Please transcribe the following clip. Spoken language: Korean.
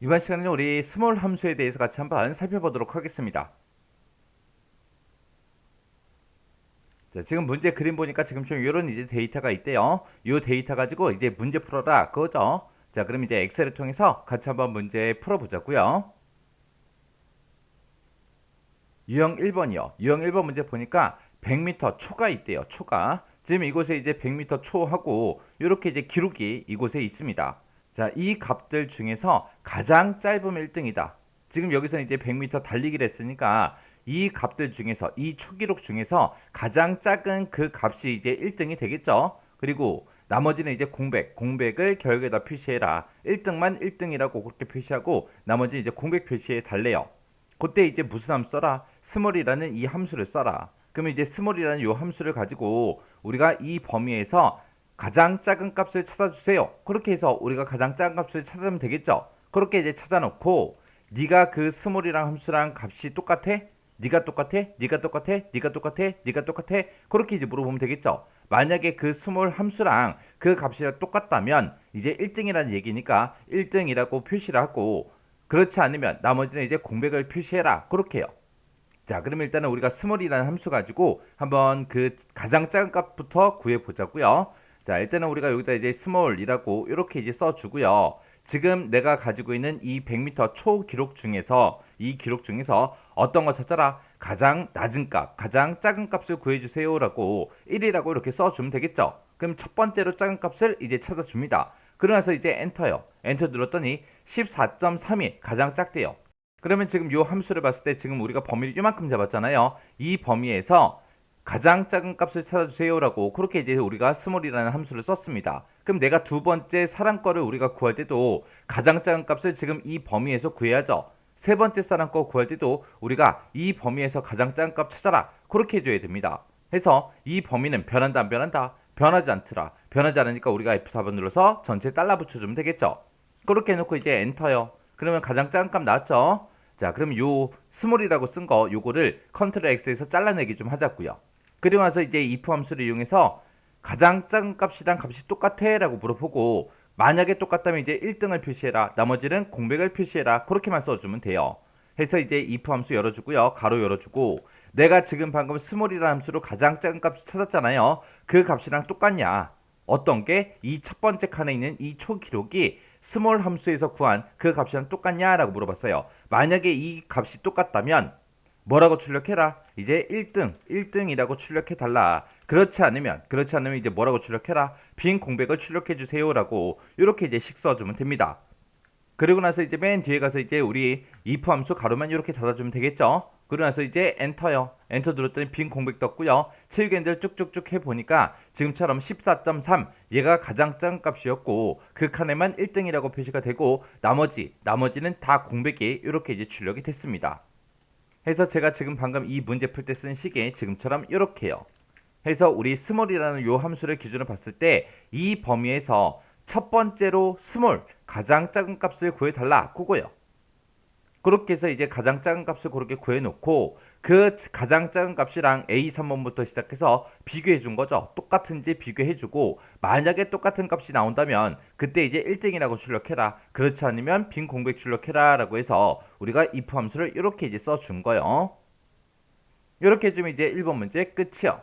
이번 시간에는 우리 스몰 함수에 대해서 같이 한번 살펴보도록 하겠습니다. 자, 지금 문제 그림 보니까 지금 좀 이런 이제 데이터가 있대요. 이 데이터 가지고 이제 문제 풀어라 그거죠. 자, 그럼 이제 엑셀을 통해서 같이 한번 문제 풀어보자고요. 유형 1번이요. 유형 1번 문제 보니까 100m 초가 있대요. 초가. 지금 이곳에 이제 100m 초하고 이렇게 이제 기록이 이곳에 있습니다. 자, 이 값들 중에서 가장 짧으면 1등이다. 지금 여기서 이제 100m 달리기를 했으니까 이 값들 중에서 이 초기록 중에서 가장 작은 그 값이 이제 1등이 되겠죠. 그리고 나머지는 이제 공백을 결국에다 표시해라. 1등만 1등이라고 그렇게 표시하고 나머지 이제 공백 표시해 달래요. 그때 이제 무슨 함수 써라? 스몰이라는 이 함수를 써라. 그러면 이제 스몰이라는 이 함수를 가지고 우리가 이 범위에서 가장 작은 값을 찾아주세요. 그렇게 해서 우리가 가장 작은 값을 찾으면 되겠죠. 그렇게 이제 찾아놓고 네가 그 스몰이랑 함수랑 값이 똑같아? 네가 똑같아? 네가 똑같아? 네가 똑같아? 네가 똑같아? 그렇게 이제 물어보면 되겠죠. 만약에 그 스몰 함수랑 그 값이랑 똑같다면 이제 1등이라는 얘기니까 1등이라고 표시를 하고 그렇지 않으면 나머지는 이제 공백을 표시해라. 그렇게 해요. 자, 그러면 일단은 우리가 스몰이라는 함수 가지고 한번 그 가장 작은 값부터 구해 보자고요. 자, 일단은 우리가 여기다 이제 스몰이라고 이렇게 이제 써주고요. 지금 내가 가지고 있는 이 100m 초 기록 중에서 이 기록 중에서 어떤 거 찾아라? 가장 낮은 값, 가장 작은 값을 구해주세요라고 1이라고 이렇게 써주면 되겠죠. 그럼 첫 번째로 작은 값을 이제 찾아줍니다. 그러면서 이제 엔터요. 엔터 눌렀더니 14.3이 가장 작대요. 그러면 지금 이 함수를 봤을 때 지금 우리가 범위를 이만큼 잡았잖아요. 이 범위에서 가장 작은 값을 찾아주세요라고 그렇게 이제 우리가 스몰이라는 함수를 썼습니다. 그럼 내가 두 번째 사람 거를 우리가 구할 때도 가장 작은 값을 지금 이 범위에서 구해야죠. 세 번째 사람 거 구할 때도 우리가 이 범위에서 가장 작은 값 찾아라. 그렇게 해줘야 됩니다. 해서 이 범위는 변한다 안 변한다? 변하지 않더라. 변하지 않으니까 우리가 F4번 눌러서 전체 달라 붙여주면 되겠죠. 그렇게 해놓고 이제 엔터요. 그러면 가장 작은 값 나왔죠? 자, 그럼 요 스몰이라고 쓴 거 요거를 컨트롤 X에서 잘라내기 좀 하자고요. 그리고 나서 이제 if 함수를 이용해서 가장 작은 값이랑 값이 똑같아 라고 물어보고 만약에 똑같다면 이제 1등을 표시해라. 나머지는 공백을 표시해라. 그렇게만 써주면 돼요. 해서 이제 if 함수 열어주고요. 가로 열어주고 내가 지금 방금 스몰이라는 함수로 가장 작은 값을 찾았잖아요. 그 값이랑 똑같냐? 어떤 게 이 첫 번째 칸에 있는 이 초기록이 스몰 함수에서 구한 그 값이랑 똑같냐라고 물어봤어요. 만약에 이 값이 똑같다면 뭐라고 출력해라? 이제 1등이라고 출력해 달라. 그렇지 않으면 이제 뭐라고 출력해라? 빈 공백을 출력해 주세요라고 이렇게 이제 식 써주면 됩니다. 그리고 나서 이제 맨 뒤에 가서 이제 우리 if 함수 가로만 이렇게 닫아주면 되겠죠. 그러고 나서 이제 엔터요. 엔터 눌렀더니 빈 공백 떴고요. 체육엔들 쭉쭉쭉 해보니까 지금처럼 14.3 얘가 가장 작은 값이었고 그 칸에만 1등이라고 표시가 되고 나머지는 다 공백이 이렇게 이제 출력이 됐습니다. 해서 제가 지금 방금 이 문제 풀 때 쓴 식이 지금처럼 이렇게요. 해서 우리 스몰이라는 요 함수를 기준으로 봤을 때 이 범위에서 첫 번째로 스몰 가장 작은 값을 구해달라 그거예요. 그렇게 해서 이제 가장 작은 값을 그렇게 구해놓고 그 가장 작은 값이랑 A3번부터 시작해서 비교해 준 거죠. 똑같은지 비교해 주고 만약에 똑같은 값이 나온다면 그때 이제 1등이라고 출력해라. 그렇지 않으면 빈 공백 출력해라 라고 해서 우리가 if 함수를 이렇게 이제 써준 거예요. 이렇게 해주면 이제 1번 문제 끝이요.